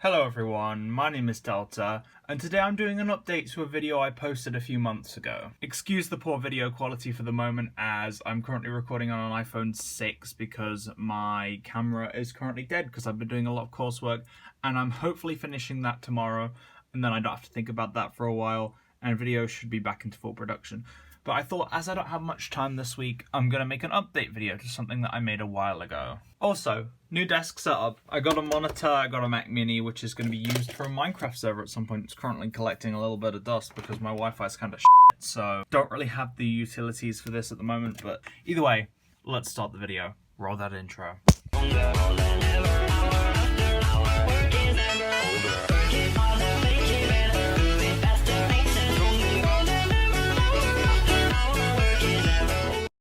Hello everyone, my name is Delta, and today I'm doing an update to a video I posted a few months ago. Excuse the poor video quality for the moment, as I'm currently recording on an iPhone 6 because my camera is currently dead because I've been doing a lot of coursework, and I'm hopefully finishing that tomorrow, and then I don't have to think about that for a while, and videos should be back into full production. But I thought, as I don't have much time this week, I'm going to make an update video to something that I made a while ago. Also, new desk setup. I got a monitor, I got a Mac Mini, which is going to be used for a Minecraft server at some point. It's currently collecting a little bit of dust because my Wi-Fi is kind of shit, so don't really have the utilities for this at the moment. But either way, let's start the video. Roll that intro.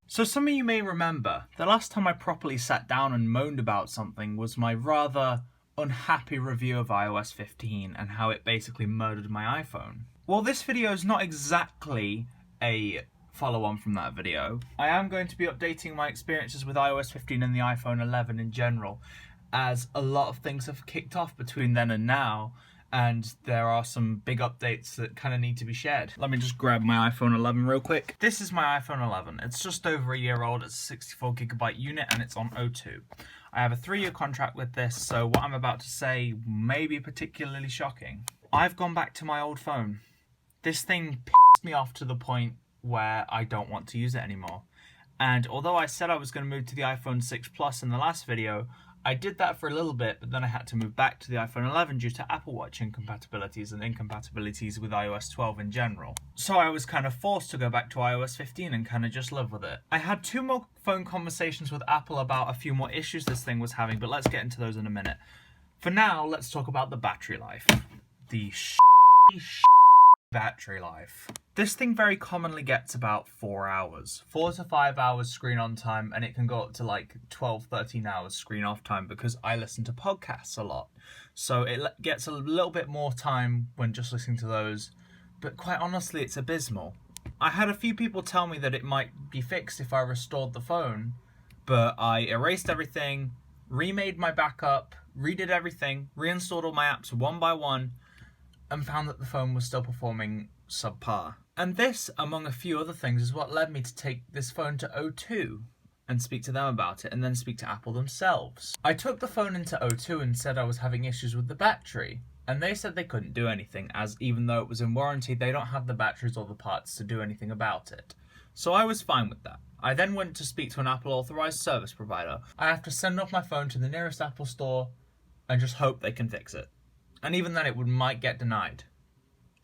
So some of you may remember, the last time I properly sat down and moaned about something was my rather unhappy review of iOS 15 and how it basically murdered my iPhone. Well, this video is not exactly a follow-on from that video. I am going to be updating my experiences with iOS 15 and the iPhone 11 in general, as a lot of things have kicked off between then and now, and there are some big updates that kind of need to be shared. Let me just grab my iPhone 11 real quick. This is my iPhone 11. It's just over a year old. It's a 64GB unit and it's on O2. I have a 3-year contract with this, so what I'm about to say may be particularly shocking. I've gone back to my old phone. This thing pissed me off to the point where I don't want to use it anymore. And although I said I was going to move to the iPhone 6 Plus in the last video, I did that for a little bit, but then I had to move back to the iPhone 11 due to Apple Watch incompatibilities and incompatibilities with iOS 12 in general. So I was kind of forced to go back to iOS 15 and kind of just live with it. I had 2 more phone conversations with Apple about a few more issues this thing was having, but let's get into those in a minute. For now, let's talk about the battery life. The battery life. This thing very commonly gets about 4 hours. 4 to 5 hours screen on time, and it can go up to like 12, 13 hours screen off time because I listen to podcasts a lot. So it gets a little bit more time when just listening to those, but quite honestly, it's abysmal. I had a few people tell me that it might be fixed if I restored the phone, but I erased everything, remade my backup, redid everything, reinstalled all my apps one by one, and found that the phone was still performing subpar. And this, among a few other things, is what led me to take this phone to O2 and speak to them about it, and then speak to Apple themselves. I took the phone into O2 and said I was having issues with the battery, and they said they couldn't do anything, as even though it was in warranty, they don't have the batteries or the parts to do anything about it. So I was fine with that. I then went to speak to an Apple authorized service provider. I have to send off my phone to the nearest Apple store and just hope they can fix it. And even then, might get denied.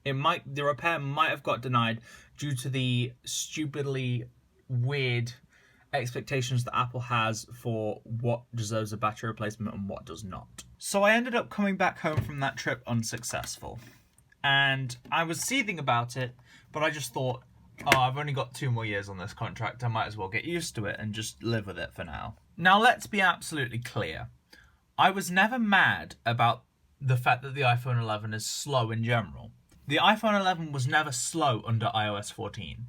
The repair might have got denied due to the stupidly weird expectations that Apple has for what deserves a battery replacement and what does not. So I ended up coming back home from that trip unsuccessful. And I was seething about it, but I just thought, oh, I've only got 2 more years on this contract. I might as well get used to it and just live with it for now. Now, let's be absolutely clear. I was never mad about the fact that the iPhone 11 is slow in general. The iPhone 11 was never slow under iOS 14.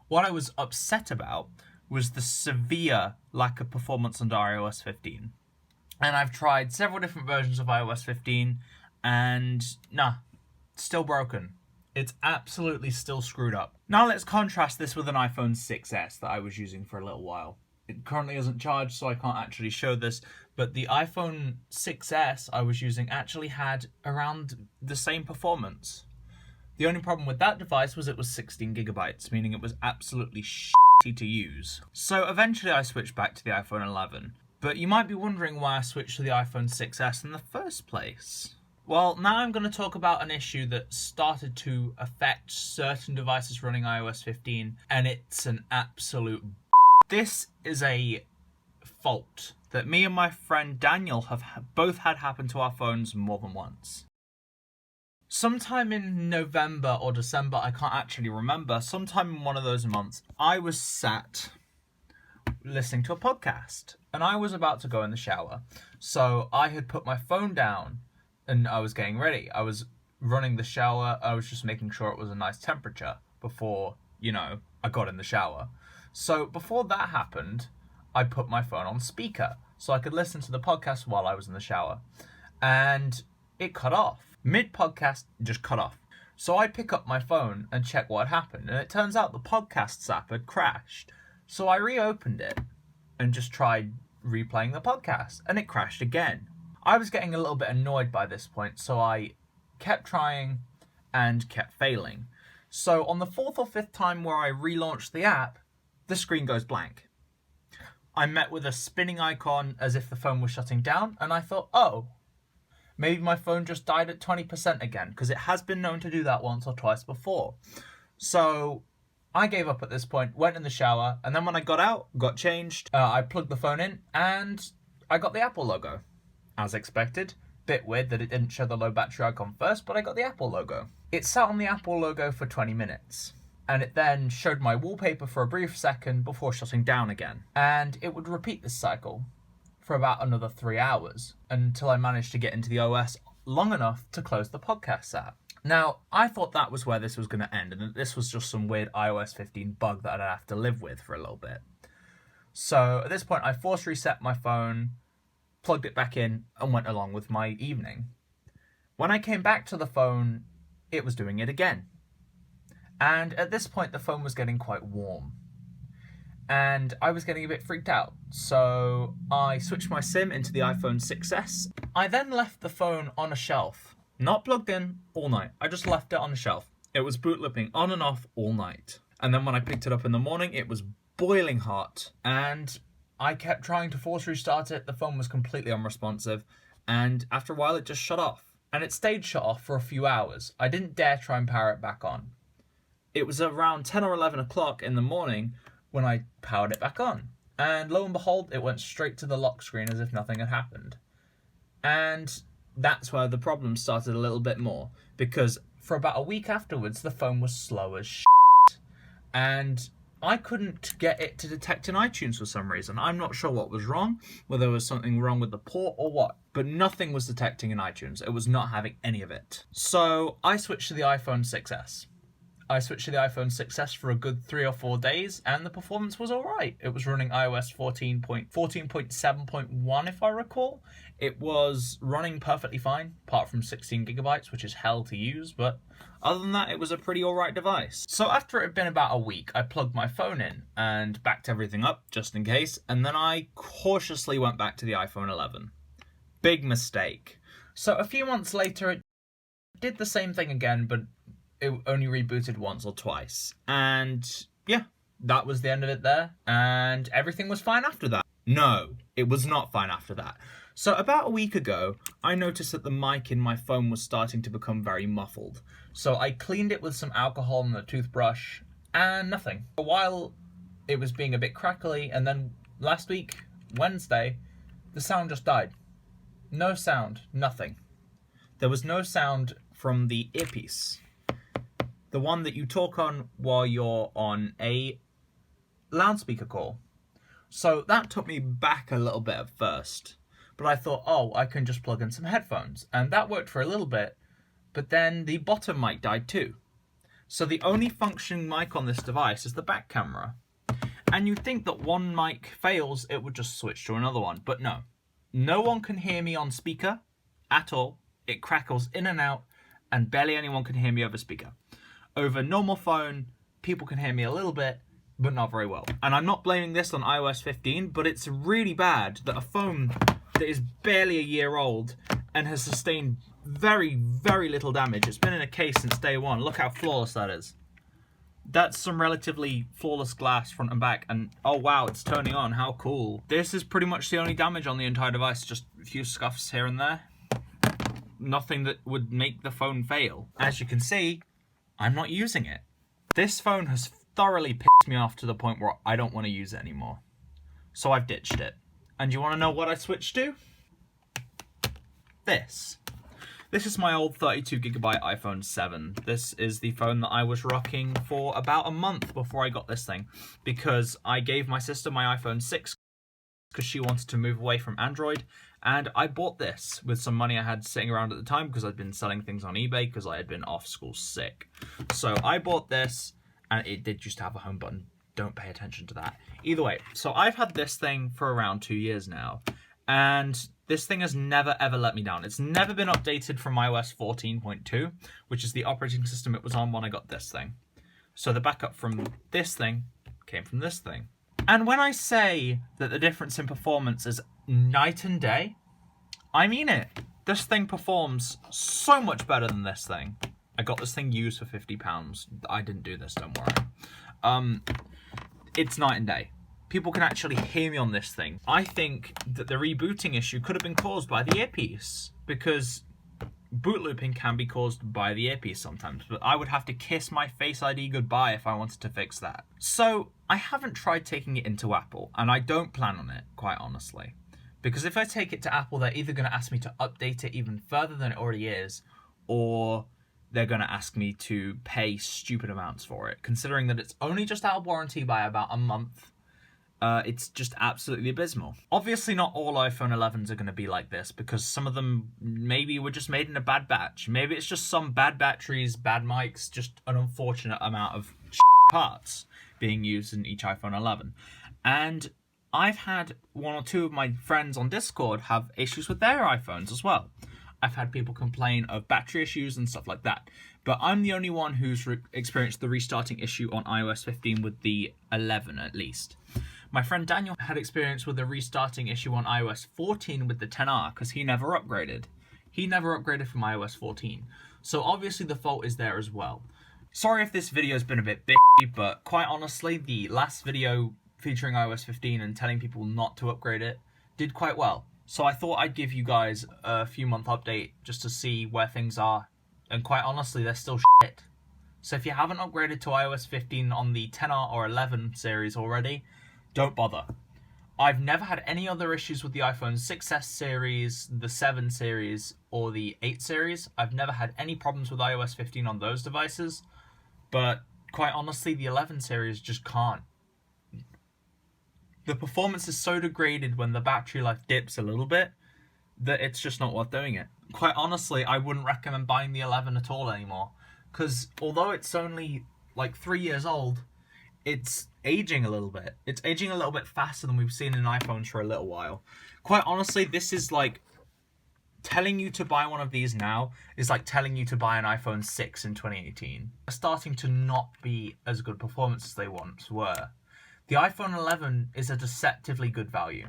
What I was upset about was the severe lack of performance under iOS 15. And I've tried several different versions of iOS 15, and still broken. It's absolutely still screwed up. Now let's contrast this with an iPhone 6s that I was using for a little while. It currently isn't charged, so I can't actually show this, but the iPhone 6s I was using actually had around the same performance. The only problem with that device was it was 16GB, meaning it was absolutely shitty to use. So eventually I switched back to the iPhone 11, but you might be wondering why I switched to the iPhone 6s in the first place. Well, now I'm going to talk about an issue that started to affect certain devices running iOS 15, and it's an absolute This is a fault that me and my friend Daniel have both had happen to our phones more than once. Sometime in November or December, I can't actually remember, sometime in one of those months, I was sat listening to a podcast, and I was about to go in the shower. So I had put my phone down, and I was getting ready. I was running the shower, I was just making sure it was a nice temperature before, I got in the shower. So before that happened, I put my phone on speaker so I could listen to the podcast while I was in the shower. And it cut off. Mid-podcast, it just cut off. So I pick up my phone and check what happened, and it turns out the Podcasts app had crashed. So I reopened it and just tried replaying the podcast, and it crashed again. I was getting a little bit annoyed by this point, so I kept trying and kept failing. So on the 4th or 5th time where I relaunched the app, the screen goes blank. I met with a spinning icon as if the phone was shutting down, and I thought, oh, maybe my phone just died at 20% again, because it has been known to do that once or twice before. So I gave up at this point, went in the shower, and then when I got out, got changed, I plugged the phone in, and I got the Apple logo. As expected. Bit weird that it didn't show the low battery icon first, but I got the Apple logo. It sat on the Apple logo for 20 minutes. And it then showed my wallpaper for a brief second before shutting down again. And it would repeat this cycle for about another 3 hours until I managed to get into the OS long enough to close the podcast app. Now, I thought that was where this was going to end, and that this was just some weird iOS 15 bug that I'd have to live with for a little bit. So at this point, I force reset my phone, plugged it back in, and went along with my evening. When I came back to the phone, it was doing it again. And at this point, the phone was getting quite warm. And I was getting a bit freaked out. So I switched my SIM into the iPhone 6S. I then left the phone on a shelf, not plugged in, all night. I just left it on the shelf. It was bootlipping on and off all night. And then when I picked it up in the morning, it was boiling hot. And I kept trying to force restart it. The phone was completely unresponsive. And after a while, it just shut off. And it stayed shut off for a few hours. I didn't dare try and power it back on. It was around 10 or 11 o'clock in the morning when I powered it back on. And lo and behold, it went straight to the lock screen as if nothing had happened. And that's where the problem started a little bit more. Because for about a week afterwards, the phone was slow as shit. And I couldn't get it to detect in iTunes for some reason. I'm not sure what was wrong, whether there was something wrong with the port or what, but nothing was detecting in iTunes. It was not having any of it. So I switched to the iPhone 6S. I switched to the iPhone 6S for a good 3 or 4 days, and the performance was alright. It was running iOS 14.7.1, if I recall. It was running perfectly fine, apart from 16 gigabytes, which is hell to use, but other than that, it was a pretty alright device. So after it had been about a week, I plugged my phone in and backed everything up, just in case, and then I cautiously went back to the iPhone 11. Big mistake. So a few months later, it did the same thing again, but it only rebooted once or twice. And yeah, that was the end of it there. And everything was fine after that. No, it was not fine after that. So about a week ago, I noticed that the mic in my phone was starting to become very muffled. So I cleaned it with some alcohol and a toothbrush, and nothing. For a while, it was being a bit crackly, and then last week, Wednesday, the sound just died. No sound, nothing. There was no sound from the earpiece. The one that you talk on while you're on a loudspeaker call. So that took me back a little bit at first. But I thought, oh, I can just plug in some headphones. And that worked for a little bit. But then the bottom mic died too. So the only functioning mic on this device is the back camera. And you'd think that one mic fails, it would just switch to another one. But no. No one can hear me on speaker at all. It crackles in and out. And barely anyone can hear me over speaker. Over normal phone, people can hear me a little bit, but not very well. And I'm not blaming this on iOS 15, but it's really bad that a phone that is barely a year old and has sustained very, very little damage. It's been in a case since day one. Look how flawless that is. That's some relatively flawless glass front and back, and oh wow, it's turning on. How cool. This is pretty much the only damage on the entire device, just a few scuffs here and there. Nothing that would make the phone fail. As you can see, I'm not using it. This phone has thoroughly pissed me off to the point where I don't want to use it anymore. So I've ditched it. And you want to know what I switched to? This. This is my old 32GB iPhone 7. This is the phone that I was rocking for about a month before I got this thing. Because I gave my sister my iPhone 6 because she wanted to move away from Android. And I bought this with some money I had sitting around at the time because I'd been selling things on eBay because I had been off school sick. So I bought this, and it did just have a home button. Don't pay attention to that. Either way, so I've had this thing for around 2 years now. And This thing has never ever let me down. It's never been updated from iOS 14.2, which is the operating system it was on when I got this thing. So the backup from this thing came from this thing. And when I say that the difference in performance is night and day, I mean it. This thing performs so much better than this thing. I got this thing used for £50. I didn't do this, don't worry. It's night and day. People can actually hear me on this thing. I think that the rebooting issue could have been caused by the earpiece, because boot looping can be caused by the earpiece sometimes, but I would have to kiss my Face ID goodbye if I wanted to fix that. So I haven't tried taking it into Apple, and I don't plan on it, quite honestly. Because if I take it to Apple, they're either going to ask me to update it even further than it already is, or they're going to ask me to pay stupid amounts for it. Considering that it's only just out of warranty by about a month, it's just absolutely abysmal. Obviously not all iPhone 11s are going to be like this, because some of them maybe were just made in a bad batch. Maybe it's just some bad batteries, bad mics, just an unfortunate amount of parts being used in each iPhone 11. And I've had one or two of my friends on Discord have issues with their iPhones as well. I've had people complain of battery issues and stuff like that. But I'm the only one who's experienced the restarting issue on iOS 15 with the 11 at least. My friend Daniel had experience with a restarting issue on iOS 14 with the 10R because he never upgraded. He never upgraded from iOS 14. So obviously the fault is there as well. Sorry if this video's been a bit bitchy, but quite honestly, the last video featuring iOS 15 and telling people not to upgrade it did quite well. So I thought I'd give you guys a few month update just to see where things are. And quite honestly, they're still shit. So if you haven't upgraded to iOS 15 on the 10R or 11 series already, don't bother. I've never had any other issues with the iPhone 6S series, the 7 series, or the 8 series. I've never had any problems with iOS 15 on those devices. But quite honestly, the 11 series just can't. The performance is so degraded when the battery life dips a little bit that it's just not worth doing it. Quite honestly, I wouldn't recommend buying the 11 at all anymore. Because although it's only like 3 years old, it's aging a little bit. It's aging a little bit faster than we've seen in iPhones for a little while. Quite honestly, this is like telling you to buy one of these now is like telling you to buy an iPhone 6 in 2018. They're starting to not be as good performance as they once were. The iPhone 11 is a deceptively good value.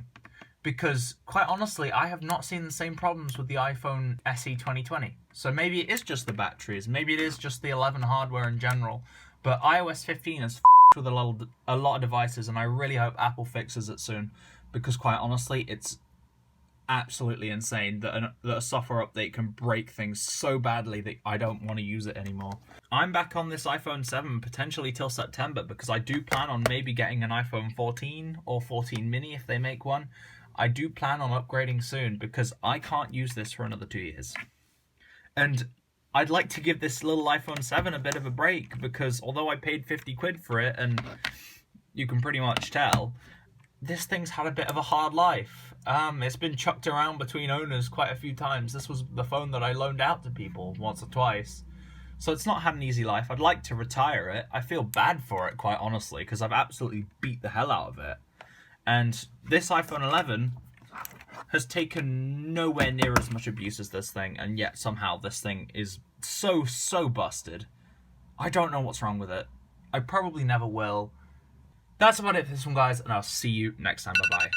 Because, quite honestly, I have not seen the same problems with the iPhone SE 2020. So maybe it is just the batteries, maybe it is just the 11 hardware in general, but iOS 15 has f***ed with a lot of devices, and I really hope Apple fixes it soon, because quite honestly, it's absolutely insane that a software update can break things so badly that I don't want to use it anymore. I'm back on this iPhone 7 potentially till September, because I do plan on maybe getting an iPhone 14 or 14 mini if they make one. I do plan on upgrading soon because I can't use this for another 2 years. And I'd like to give this little iPhone 7 a bit of a break, because although I paid 50 quid for it, and you can pretty much tell, this thing's had a bit of a hard life. It's been chucked around between owners quite a few times. This was the phone that I loaned out to people once or twice. So it's not had an easy life. I'd like to retire it. I feel bad for it, quite honestly, because I've absolutely beat the hell out of it. And this iPhone 11 has taken nowhere near as much abuse as this thing, and yet somehow this thing is so busted. I don't know what's wrong with it. I probably never will. That's about it for this one, guys, and I'll see you next time. Bye-bye.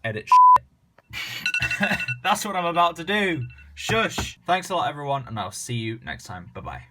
Edit shit. That's what I'm about to do. Shush. Thanks a lot, everyone, and I'll see you next time. Bye-bye.